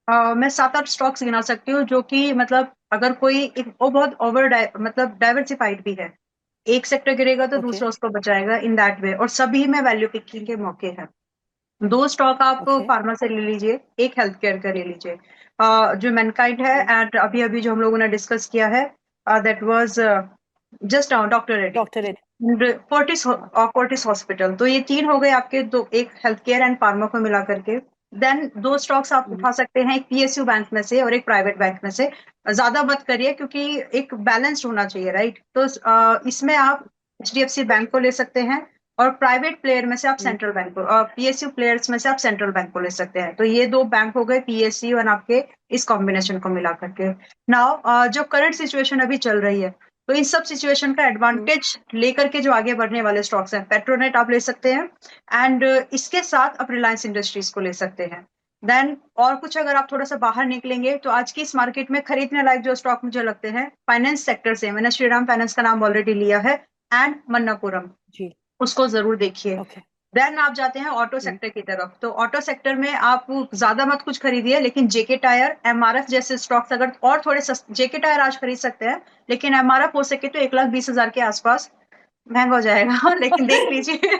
मैं 7-8 स्टॉक्स गिना सकती हूँ जो कि मतलब अगर कोई वो बहुत मतलब डाइवर्सिफाइड भी है। एक सेक्टर गिरेगा तो ओके। दूसरा उसको बचाएगा इन दैट वे, और सभी में वैल्यू पिकिंग के मौके हैं। दो स्टॉक आप ओके। फार्मा से ले लीजिए, एक हेल्थ केयर का ले लीजिए। जो मैनकाइंड है, एंड अभी अभी जो हम लोगों ने डिस्कस किया है, that was just doctor Reddy doctorate. Fortis हाँ। Fortis hospital. तो ये तीन हो गए आपके, दो, एक हेल्थ केयर एंड फार्मा को मिला करके। देन दो स्टॉक्स आप हम्म। उठा सकते हैं, एक पीएसयू बैंक में से और एक प्राइवेट बैंक में से। ज्यादा मत करिए क्योंकि एक बैलेंस होना चाहिए, राइट? तो इसमें आप एचडीएफसी बैंक को ले सकते हैं, और प्राइवेट प्लेयर में से आप हम्म। सेंट्रल बैंक को, और पीएसयू प्लेयर्स में से आप सेंट्रल बैंक को ले सकते हैं। तो ये दो बैंक हो गए, पीएसयू और आपके, इस कॉम्बिनेशन को मिला करके। नाउ जो करंट सिचुएशन अभी चल रही है, तो इन सब सिचुएशन का हम्म। एडवांटेज लेकर के जो आगे बढ़ने वाले स्टॉक्स हैं, पेट्रोनेट आप ले सकते हैं, एंड इसके साथ आप रिलायंस इंडस्ट्रीज को ले सकते हैं। देन और कुछ अगर आप थोड़ा सा बाहर निकलेंगे, तो आज की इस मार्केट में खरीदने लायक जो स्टॉक मुझे लगते हैं फाइनेंस सेक्टर से, मैंने श्रीराम फाइनेंस का नाम ऑलरेडी लिया है, एंड मन्नापुरम, जी। उसको जरूर देखिए। ओके। देन आप जाते हैं ऑटो हम्म। सेक्टर की तरफ, तो ऑटो सेक्टर में आप ज्यादा मत कुछ खरीदिए, लेकिन जेके टायर, एमआरएफ जैसे स्टॉक्स अगर और थोड़े जेके टायर आज खरीद सकते हैं, लेकिन एमआरएफ हो सके तो 1,20,000 के आसपास, महंगा हो जाएगा लेकिन देख लीजिए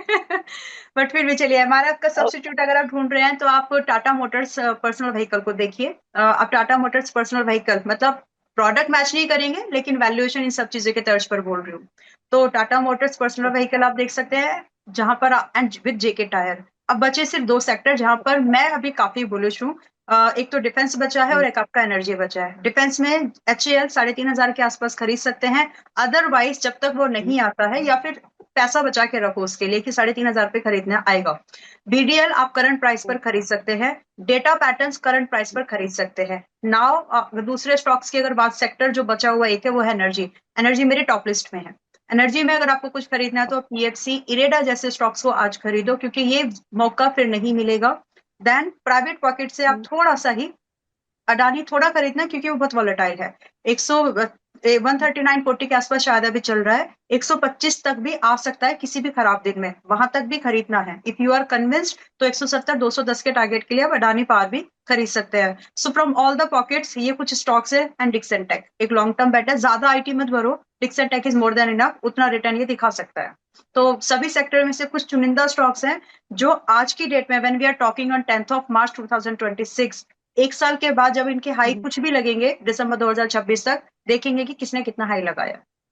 बट फिर भी चलिए, एमआरएफ का ओ, सब्स्टिट्यूट अगर आप ढूंढ रहे हैं तो आप टाटा मोटर्स पर्सनल व्हीकल को देखिए। आप टाटा मोटर्स पर्सनल व्हीकल मतलब प्रोडक्ट मैच नहीं करेंगे, लेकिन वैल्यूएशन इन सब चीजों के तर्ज पर बोल रही हूँ। तो Tata Motors personal okay. Vehicle आप देख सकते हैं, जहां पर, एंड विद जेके टायर। अब बचे सिर्फ दो सेक्टर जहां पर मैं अभी काफी बुलिश हूँ। एक तो डिफेंस बचा है, और हम्म। एक आपका एनर्जी बचा है। डिफेंस में एचएएल 3,500 के आसपास खरीद सकते हैं। अदरवाइज जब तक वो हम्म। नहीं आता है, या फिर पैसा बचा के रखो उसके लिए कि 3,500 पे खरीदना आएगा। बीडीएल आप करंट प्राइस पर हम्म। खरीद सकते हैं। डेटा पैटर्न्स करंट प्राइस पर खरीद सकते हैं। नाउ दूसरे स्टॉक्स की अगर बात, सेक्टर जो बचा हुआ एक है वो है एनर्जी। एनर्जी मेरी टॉप लिस्ट में है। एनर्जी में अगर आपको कुछ खरीदना है तो पीएफसी, इरेडा जैसे स्टॉक्स को आज खरीदो, क्योंकि ये मौका फिर नहीं मिलेगा। देन प्राइवेट पॉकेट से आप हम्म। थोड़ा सा ही अडानी थोड़ा खरीदना, क्योंकि वो बहुत वॉलेटाइल है। 100 139.40 के आसपास शायद अभी चल रहा है, 125 तक भी आ सकता है किसी भी खराब दिन में, वहां तक भी खरीदना है। इफ यू आर कन्विंस्ड तो 170 210 के टारगेट के लिए आप अडानी पावर भी खरीद सकते हैं। So from all the pockets ये कुछ स्टॉक्स है, एंड डिक्सन टेक एक लॉन्ग टर्म बेट है, ज्यादा आईटी मत भरो। Dixon tech is more than enough, उतना रिटर्न ये दिखा सकता है। तो सभी सेक्टर में से कुछ चुनिंदा स्टॉक्स हैं जो आज की डेट में, when we are talking on 10th of March 2026, एक साल के बाद जब इनके हाई हम्म। कुछ भी लगेंगे दिसंबर 2026 तक, देखेंगे कि किसने कितना हाई लगाया।